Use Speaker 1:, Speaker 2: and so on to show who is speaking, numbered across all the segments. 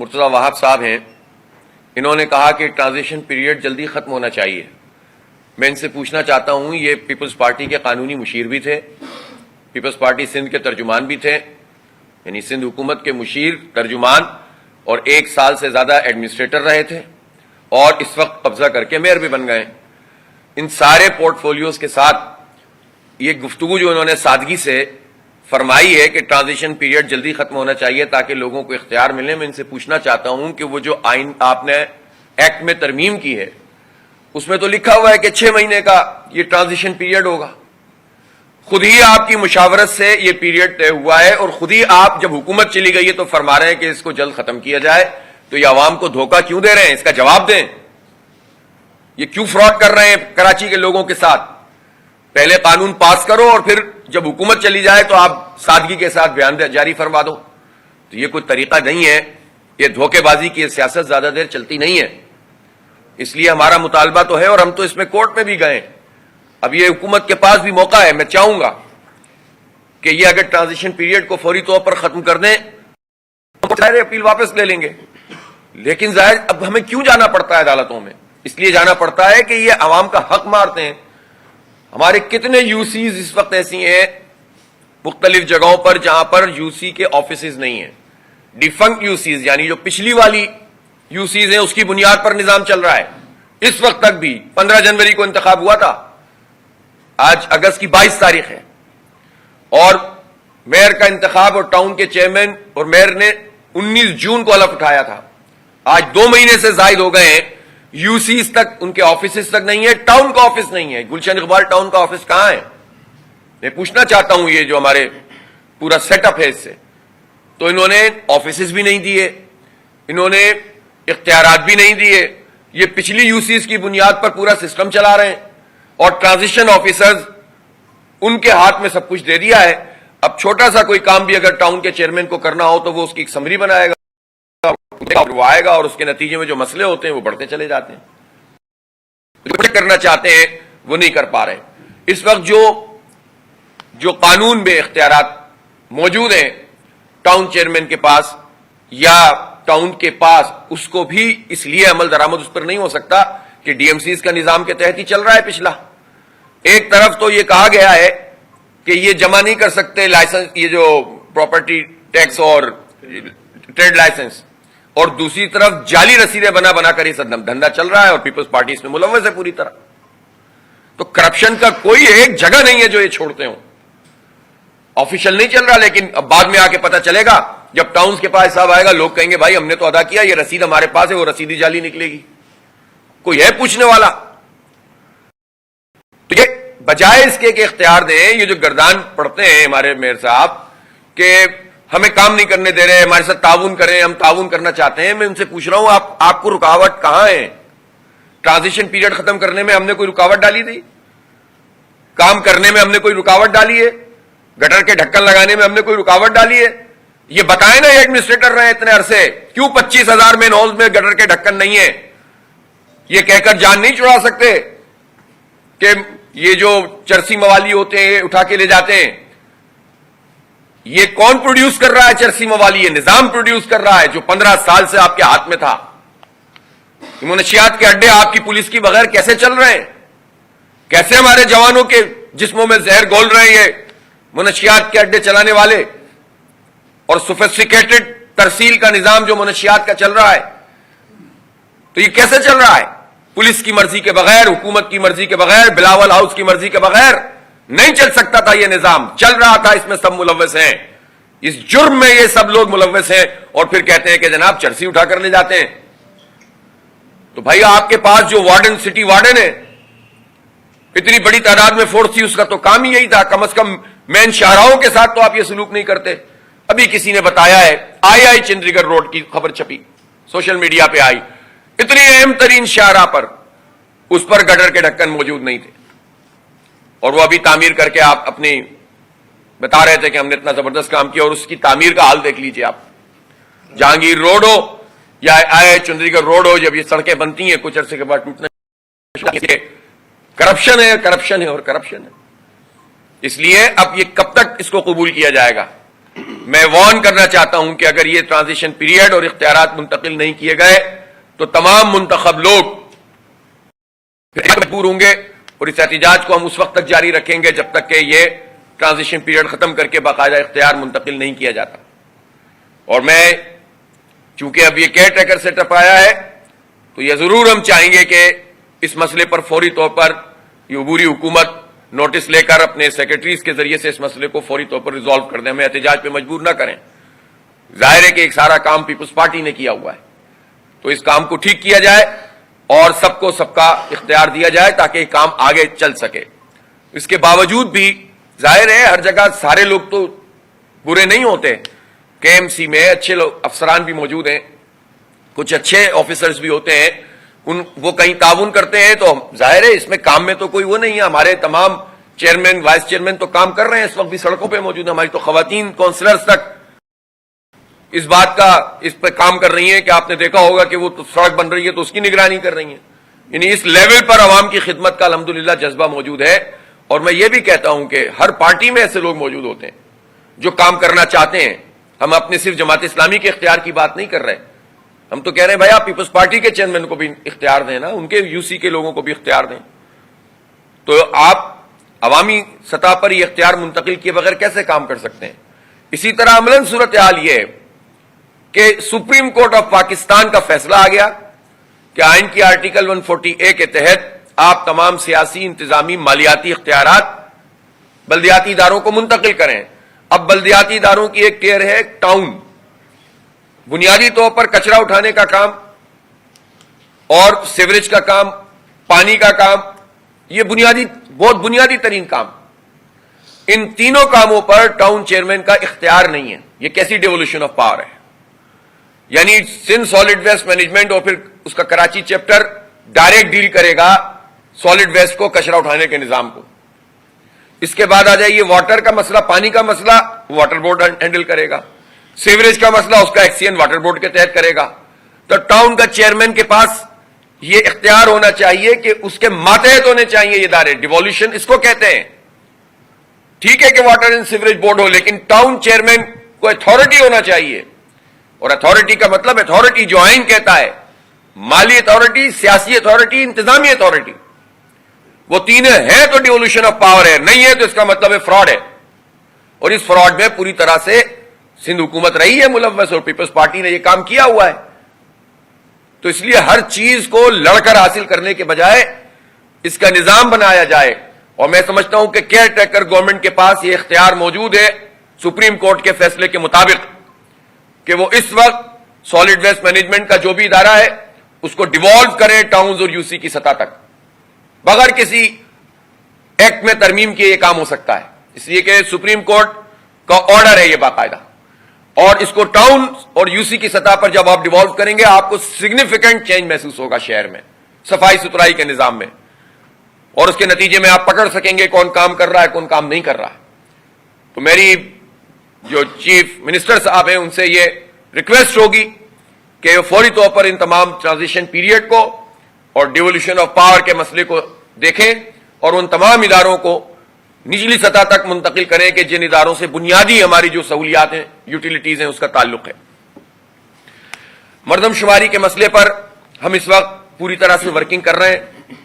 Speaker 1: مرتضی وہاب صاحب ہیں، انہوں نے کہا کہ ٹرانزیشن پیریڈ جلدی ختم ہونا چاہیے۔ میں ان سے پوچھنا چاہتا ہوں، یہ پیپلز پارٹی کے قانونی مشیر بھی تھے، پیپلز پارٹی سندھ کے ترجمان بھی تھے، یعنی سندھ حکومت کے مشیر، ترجمان، اور 1 سال سے زیادہ ایڈمنسٹریٹر رہے تھے، اور اس وقت قبضہ کر کے میئر بھی بن گئے۔ ان سارے پورٹ فولیوز کے ساتھ یہ گفتگو جو انہوں نے سادگی سے فرمائی ہے کہ ٹرانزیشن پیریڈ جلدی ختم ہونا چاہیے تاکہ لوگوں کو اختیار ملے، میں ان سے پوچھنا چاہتا ہوں کہ وہ جو آئین آپ نے ایکٹ میں ترمیم کی ہے اس میں تو لکھا ہوا ہے کہ 6 مہینے کا یہ ٹرانزیشن پیریڈ ہوگا، خود ہی آپ کی مشاورت سے یہ پیریڈ طے ہوا ہے، اور خود ہی آپ جب حکومت چلی گئی ہے تو فرما رہے ہیں کہ اس کو جلد ختم کیا جائے، تو یہ عوام کو دھوکہ کیوں دے رہے ہیں؟ اس کا جواب دیں۔ یہ کیوں فراڈ کر رہے ہیں کراچی کے لوگوں کے ساتھ؟ پہلے قانون پاس کرو اور پھر جب حکومت چلی جائے تو آپ سادگی کے ساتھ بیان جاری فرما دو۔ تو یہ کوئی طریقہ نہیں ہے، یہ دھوکے بازی کی سیاست زیادہ دیر چلتی نہیں ہے۔ اس لیے ہمارا مطالبہ تو ہے، اور ہم تو اس میں کورٹ میں بھی گئے، اب یہ حکومت کے پاس بھی موقع ہے، میں چاہوں گا کہ یہ اگر ٹرانزیشن پیریڈ کو فوری طور پر ختم کر دیں ظاہر اپیل واپس لے لیں گے، لیکن ظاہر اب ہمیں کیوں جانا پڑتا ہے عدالتوں میں؟ اس لیے جانا پڑتا ہے کہ یہ عوام کا حق مارتے ہیں۔ ہمارے کتنے یو سیز اس وقت ایسی ہیں مختلف جگہوں پر جہاں پر یو سی کے آفیسز نہیں ہیں، ڈیفنکٹ یو سیز، یعنی جو پچھلی والی یو سیز ہیں اس کی بنیاد پر نظام چل رہا ہے۔ اس وقت تک بھی 15 جنوری کو انتخاب ہوا تھا، آج اگست کی 22 تاریخ ہے، اور میئر کا انتخاب اور ٹاؤن کے چیئرمین اور میئر نے 19 جون کو حلف اٹھایا تھا۔ آج 2 مہینے سے زائد ہو گئے ہیں، یو سیز تک ان کے آفیسز تک نہیں ہے، ٹاؤن کا آفس نہیں ہے۔ گلشن اقبال ٹاؤن کا آفس کہاں ہے؟ میں پوچھنا چاہتا ہوں، یہ جو ہمارے پورا سیٹ اپ ہے اس سے، تو انہوں نے آفیسز بھی نہیں دیے، انہوں نے اختیارات بھی نہیں دیے، یہ پچھلی یو سیز کی بنیاد پر پورا سسٹم چلا رہے ہیں، اور ٹرانزیشن آفیسرز ان کے ہاتھ میں سب کچھ دے دیا ہے۔ اب چھوٹا سا کوئی کام بھی اگر ٹاؤن کے چیئرمین کو کرنا ہو تو وہ اس کی ایک سمری بنائے گا، وہ آئے گا، اور اس کے نتیجے میں جو مسئلے ہوتے ہیں وہ بڑھتے چلے جاتے ہیں۔ جو کرنا چاہتے ہیں وہ نہیں کر پا رہے۔ اس وقت جو قانون میں اختیارات موجود ہیں ٹاؤن چیئرمین کے پاس یا ٹاؤن کے پاس، اس کو بھی اس لیے عمل درآمد اس پر نہیں ہو سکتا کہ ڈی ایم سیز کا نظام کے تحت ہی چل رہا ہے پچھلا۔ ایک طرف تو یہ کہا گیا ہے کہ یہ جمع نہیں کر سکتے لائسنس، یہ جو پراپرٹی ٹیکس اور ٹریڈ لائسنس، اور دوسری طرف جعلی رسیدیں بنا کر یہ دھندا چل رہا ہے، اور پیپلز پارٹی اس میں ملوث ہے پوری طرح۔ تو کرپشن کا کوئی ایک جگہ نہیں ہے جو یہ چھوڑتے ہوں۔ آفیشل نہیں چل رہا، لیکن اب بعد میں آ کے پتہ چلے گا جب ٹاؤنز کے پاس حساب آئے گا، لوگ کہیں گے بھائی ہم نے تو ادا کیا، یہ رسید ہمارے پاس ہے، وہ رسیدی جعلی نکلے گی، کوئی ہے پوچھنے والا؟ تو یہ بجائے اس کے کہ اختیار دیں، یہ جو گردان پڑتے ہیں ہمارے میئر صاحب کہ ہمیں کام نہیں کرنے دے رہے، ہمارے ساتھ تعاون کریں، ہم تعاون کرنا چاہتے ہیں، میں ان سے پوچھ رہا ہوں آپ کو رکاوٹ کہاں ہے؟ ٹرانزیشن پیریڈ ختم کرنے میں ہم نے کوئی رکاوٹ ڈالی تھی؟ کام کرنے میں ہم نے کوئی رکاوٹ ڈالی ہے؟ گٹر کے ڈھکن لگانے میں ہم نے کوئی رکاوٹ ڈالی ہے؟ یہ بتائیں نا، یہ ایڈمنسٹریٹر رہے اتنے عرصے، کیوں 25,000 مین ہالز میں گٹر کے ڈھکن نہیں ہے؟ یہ کہہ کر جان نہیں چھڑا سکتے کہ یہ جو چرسی موالی ہوتے ہیں اٹھا کے لے جاتے ہیں؟ یہ کون پروڈیوس کر رہا ہے چرسی موالی؟ یہ نظام پروڈیوس کر رہا ہے جو 15 سال سے آپ کے ہاتھ میں تھا۔ منشیات کے اڈے آپ کی پولیس کی بغیر کیسے چل رہے ہیں؟ کیسے ہمارے جوانوں کے جسموں میں زہر گھول رہے ہیں یہ منشیات کے اڈے چلانے والے؟ اور سوفسٹیکیٹڈ ترسیل کا نظام جو منشیات کا چل رہا ہے، تو یہ کیسے چل رہا ہے؟ پولیس کی مرضی کے بغیر، حکومت کی مرضی کے بغیر، بلاول ہاؤس کی مرضی کے بغیر نہیں چل سکتا تھا یہ نظام، چل رہا تھا، اس میں سب ملوث ہیں، اس جرم میں یہ سب لوگ ملوث ہیں، اور پھر کہتے ہیں کہ جناب چرسی اٹھا کر لے جاتے ہیں۔ تو بھائی آپ کے پاس جو وارڈن، سٹی وارڈن ہے، اتنی بڑی تعداد میں فورس تھی، اس کا تو کام ہی یہی تھا، کم از کم مین شاہراہوں کے ساتھ تو آپ یہ سلوک نہیں کرتے۔ ابھی کسی نے بتایا ہے، آئی چندری گڑھ روڈ کی خبر چھپی، سوشل میڈیا پہ آئی، اتنی اہم ترین شاہراہ پر اس پر گٹر کے ڈھکن موجود نہیں تھے، اور وہ ابھی تعمیر کر کے آپ اپنی بتا رہے تھے کہ ہم نے اتنا زبردست کام کیا، اور اس کی تعمیر کا حال دیکھ لیجئے آپ۔ جہانگیر روڈ ہو یا آئے چندری گڑھ روڈ ہو، جب یہ سڑکیں بنتی ہیں کچھ عرصے کے بعد ٹوٹنے، کرپشن ہے، کرپشن ہے اور کرپشن ہے۔ اس لیے اب یہ کب تک اس کو قبول کیا جائے گا؟ میں وارن کرنا چاہتا ہوں کہ اگر یہ ٹرانزیشن پیریڈ اور اختیارات منتقل نہیں کیے گئے تو تمام منتخب لوگ مجبور ہوں گے، اور اس احتجاج کو ہم اس وقت تک جاری رکھیں گے جب تک کہ یہ ٹرانزیشن پیریڈ ختم کر کے باقاعدہ اختیار منتقل نہیں کیا جاتا۔ اور میں چونکہ اب یہ کیئر ٹیکر سیٹ اپ آیا ہے تو یہ ضرور ہم چاہیں گے کہ اس مسئلے پر فوری طور پر یہ عبوری حکومت نوٹس لے کر اپنے سیکرٹریز کے ذریعے سے اس مسئلے کو فوری طور پر ریزالو کر دیں، ہمیں احتجاج پہ مجبور نہ کریں۔ ظاہر ہے کہ ایک سارا کام پیپلز پارٹی نے کیا ہوا ہے، تو اس کام کو ٹھیک کیا جائے اور سب کو سب کا اختیار دیا جائے تاکہ یہ کام آگے چل سکے۔ اس کے باوجود بھی ظاہر ہے ہر جگہ سارے لوگ تو برے نہیں ہوتے، کے ایم سی میں اچھے لوگ افسران بھی موجود ہیں، کچھ اچھے آفیسرز بھی ہوتے ہیں، وہ کہیں تعاون کرتے ہیں تو ظاہر ہے اس میں کام میں تو کوئی وہ نہیں ہے۔ ہمارے تمام چیئرمین وائس چیئرمین تو کام کر رہے ہیں، اس وقت بھی سڑکوں پہ موجود ہیں، ہماری تو خواتین کونسلرز تک اس بات کا اس پہ کام کر رہی ہیں کہ آپ نے دیکھا ہوگا کہ وہ تو سڑک بن رہی ہے تو اس کی نگرانی کر رہی ہیں۔ یعنی اس لیول پر عوام کی خدمت کا الحمدللہ جذبہ موجود ہے، اور میں یہ بھی کہتا ہوں کہ ہر پارٹی میں ایسے لوگ موجود ہوتے ہیں جو کام کرنا چاہتے ہیں۔ ہم اپنے صرف جماعت اسلامی کے اختیار کی بات نہیں کر رہے، ہم تو کہہ رہے ہیں بھائی آپ پیپلز پارٹی کے چیئرمین کو بھی اختیار دیں نا، ان کے یو سی کے لوگوں کو بھی اختیار دیں۔ تو آپ عوامی سطح پر یہ اختیار منتقل کیے بغیر کیسے کام کر سکتے ہیں؟ اسی طرح عملاً صورتحال یہ ہے کہ سپریم کورٹ آف پاکستان کا فیصلہ آ گیا کہ آئین کی آرٹیکل 140A کے تحت آپ تمام سیاسی، انتظامی، مالیاتی اختیارات بلدیاتی اداروں کو منتقل کریں۔ اب بلدیاتی اداروں کی ایک ٹیئر ہے ٹاؤن، بنیادی طور پر کچرا اٹھانے کا کام اور سیوریج کا کام، پانی کا کام، یہ بہت بنیادی ترین کام، ان تینوں کاموں پر ٹاؤن چیئرمین کا اختیار نہیں ہے۔ یہ کیسی ڈیوولوشن آف پاور ہے؟ یعنی سندھ سالڈ ویسٹ مینجمنٹ اور پھر اس کا کراچی چیپٹر ڈائریکٹ ڈیل کرے گا سالڈ ویسٹ کو، کچرا اٹھانے کے نظام کو۔ اس کے بعد آ جائے یہ واٹر کا مسئلہ، پانی کا مسئلہ واٹر بورڈ ہینڈل کرے گا، سیوریج کا مسئلہ اس کا ایکسین واٹر بورڈ کے تحت کرے گا۔ تو ٹاؤن کا چیئرمین کے پاس یہ اختیار ہونا چاہیے کہ اس کے ماتحت ہونے چاہیے یہ ادارے، ڈیوولوشن اس کو کہتے ہیں۔ ٹھیک ہے کہ واٹر اینڈ سیوریج بورڈ ہو، لیکن ٹاؤن چیئرمین کو اتھارٹی ہونا چاہیے، اور اتھارٹی کا مطلب اتھارٹی جو آئین کہتا ہے، مالی اتھارٹی، سیاسی اتھارٹی، انتظامی اتھارٹی، وہ تینوں ہیں تو ڈیوولوشن آف پاور ہے، نہیں ہے تو اس کا مطلب ہے فراڈ ہے۔ اور اس فراڈ میں پوری طرح سے سندھ حکومت رہی ہے ملوث، اور پیپلز پارٹی نے یہ کام کیا ہوا ہے۔ تو اس لیے ہر چیز کو لڑ کر حاصل کرنے کے بجائے اس کا نظام بنایا جائے، اور میں سمجھتا ہوں کہ کیئر ٹیکر گورنمنٹ کے پاس یہ اختیار موجود ہے سپریم کورٹ کے فیصلے کے مطابق کہ وہ اس وقت سالڈ ویسٹ مینجمنٹ کا جو بھی ادارہ ہے اس کو ڈیوالو کریں ٹاؤنز اور یو سی کی سطح تک، بغیر کسی ایکٹ میں ترمیم کیے یہ کام ہو سکتا ہے، اس لیے کہ سپریم کورٹ کا آرڈر ہے یہ باقاعدہ۔ اور اس کو ٹاؤن اور یو سی کی سطح پر جب آپ ڈیوالو کریں گے آپ کو سگنیفیکنٹ چینج محسوس ہوگا شہر میں، صفائی ستھرائی کے نظام میں، اور اس کے نتیجے میں آپ پکڑ سکیں گے کون کام کر رہا ہے کون کام نہیں کر رہا ہے۔ تو میری جو چیف منسٹر صاحب ہیں ان سے یہ ریکویسٹ ہوگی کہ وہ فوری طور پر ان تمام ٹرانزیشن پیریڈ کو اور ڈیوولوشن آف پاور کے مسئلے کو دیکھیں، اور ان تمام اداروں کو نچلی سطح تک منتقل کریں کہ جن اداروں سے بنیادی ہماری جو سہولیات ہیں، یوٹیلیٹیز ہیں، اس کا تعلق ہے۔ مردم شماری کے مسئلے پر ہم اس وقت پوری طرح سے ورکنگ کر رہے ہیں،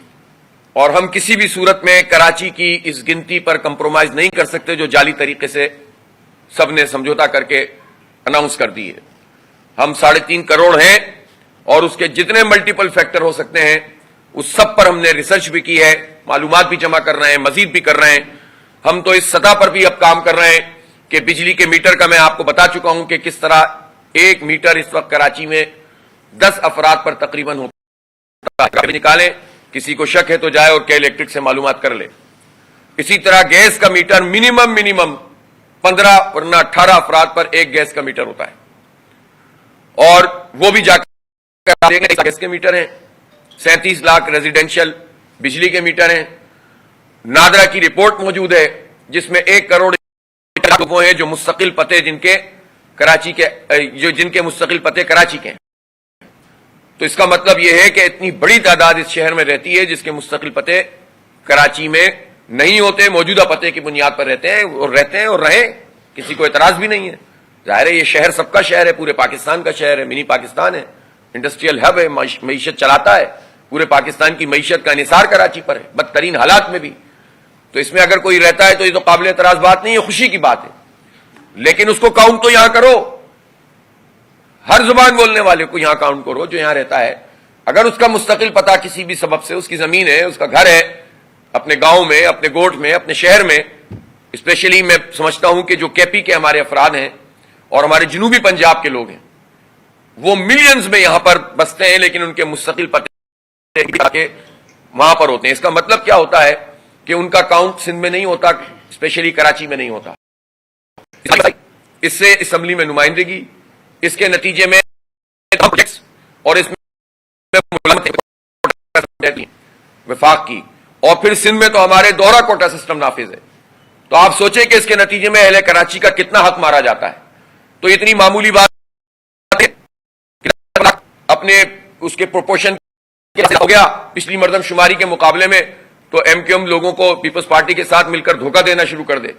Speaker 1: اور ہم کسی بھی صورت میں کراچی کی اس گنتی پر کمپرومائز نہیں کر سکتے جو جعلی طریقے سے سب نے سمجھوتا کر کے اناؤنس کر دی ہے۔ ہم 3.5 کروڑ ہیں، اور اس کے جتنے ملٹیپل فیکٹر ہو سکتے ہیں اس سب پر ہم نے ریسرچ بھی کی ہے، معلومات بھی جمع کر رہے ہیں، مزید بھی کر رہے ہیں۔ ہم تو اس سطح پر بھی اب کام کر رہے ہیں کہ بجلی کے میٹر کا میں آپ کو بتا چکا ہوں کہ کس طرح ایک میٹر اس وقت کراچی میں 10 افراد پر تقریباً ہوتا ہے، نکالیں، کسی کو شک ہے تو جائے اور کے الیکٹرک سے معلومات کر لے۔ اسی طرح گیس کا میٹر منیمم 15 ورنہ 18 افراد پر ایک گیس کا میٹر ہوتا ہے، اور وہ بھی جا کر گیس کے میٹر ہیں، 37 لاکھ ریزیڈینشل بجلی کے میٹر ہیں۔ نادرا کی رپورٹ موجود ہے جس میں 1 کروڑ وہ ہیں جو مستقل پتے جن کے مستقل پتے کراچی کے ہیں۔ تو اس کا مطلب یہ ہے کہ اتنی بڑی تعداد اس شہر میں رہتی ہے جس کے مستقل پتے کراچی میں نہیں ہوتے، موجودہ پتے کی بنیاد پر رہتے ہیں اور رہیں، کسی کو اعتراض بھی نہیں ہے۔ ظاہر ہے یہ شہر سب کا شہر ہے، پورے پاکستان کا شہر ہے، منی پاکستان ہے، انڈسٹریل ہب ہے، معیشت چلاتا ہے، پورے پاکستان کی معیشت کا انحصار کراچی پر ہے، بدترین حالات میں بھی. تو اس میں اگر کوئی رہتا ہے تو یہ تو قابل اعتراض بات نہیں ہے، خوشی کی بات ہے. لیکن اس کو کاؤنٹ تو یہاں کرو، ہر زبان بولنے والے کو یہاں کاؤنٹ کرو جو یہاں رہتا ہے. اگر اس کا مستقل پتہ کسی بھی سبب سے، اس کی زمین ہے، اس کا گھر ہے اپنے گاؤں میں، اپنے گوٹھ میں، اپنے شہر میں، اسپیشلی میں سمجھتا ہوں کہ جو کے پی کے ہمارے افراد ہیں اور ہمارے جنوبی پنجاب کے لوگ ہیں، وہ ملینز میں یہاں پر بستے ہیں، لیکن ان کے مستقل پتے وہاں پر ہوتے ہیں. اس کا مطلب کیا ہوتا ہے کہ ان کا کاؤنٹ سندھ میں نہیں ہوتا، اسپیشلی کراچی میں نہیں ہوتا. اس سے اسمبلی میں نمائندگی، اس کے نتیجے میں اور اس میں وفاق کی، اور پھر سندھ میں تو ہمارے دوہرا کوٹا سسٹم نافذ ہے. تو آپ سوچیں کہ اس کے نتیجے میں اہل کراچی کا کتنا حق مارا جاتا ہے. تو اتنی معمولی بات اپنے اس کے پروپورشن ہو گیا پچھلی مردم شماری کے مقابلے میں، تو ایم کیو ایم لوگوں کو پیپلز پارٹی کے ساتھ مل کر دھوکہ دینا شروع کر دے.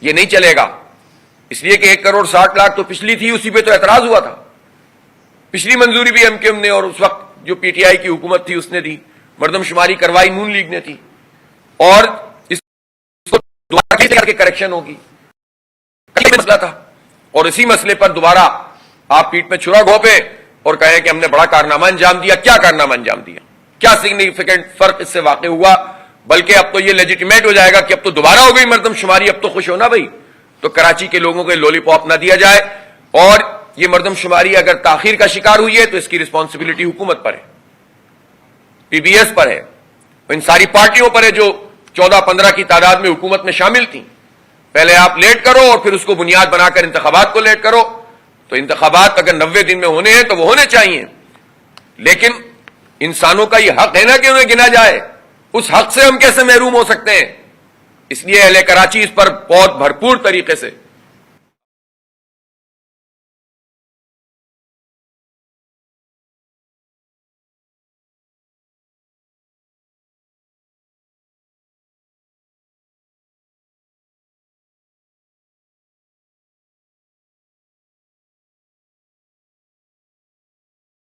Speaker 1: یہ نہیں چلے گا، اس لیے کہ 1,60,00,000 تو پچھلی تھی، اسی پہ تو اعتراض ہوا تھا. پچھلی منظوری بھی ایم کیو ایم نے، اور اس وقت جو پی ٹی آئی کی حکومت تھی اس نے دی، مردم شماری کروائی نون لیگ نے تھی، اور اس کو دوبارہ کے کریکشن ہوگی. مسئلہ تھا، اور اسی مسئلے پر دوبارہ آپ پیٹ میں چھرا گھونپے اور کہیں کہ ہم نے بڑا کارنامہ انجام دیا. کیا کارنامہ انجام دیا؟ کیا سگنیفیکنٹ فرق اس سے واقع ہوا؟ بلکہ اب تو یہ لیجیٹیمیٹ ہو جائے گا کہ اب تو دوبارہ ہو گئی مردم شماری، اب تو خوش ہونا بھائی. تو کراچی کے لوگوں کو لولی پاپ نہ دیا جائے، اور یہ مردم شماری اگر تاخیر کا شکار ہوئی ہے تو اس کی رسپانسبلٹی حکومت پر ہے، پی بی ایس پر ہے، ان ساری پارٹیوں پر ہے جو 14-15 کی تعداد میں حکومت میں شامل تھیں. پہلے آپ لیٹ کرو اور پھر اس کو بنیاد بنا کر انتخابات کو لیٹ کرو. تو انتخابات اگر 90 دن میں ہونے ہیں تو وہ ہونے چاہیے، لیکن انسانوں کا یہ حق ہے نا کہ انہیں گنا جائے. اس حق سے ہم کیسے محروم ہو سکتے ہیں؟ اس لیے اہل کراچی اس پر بہت بھرپور طریقے سے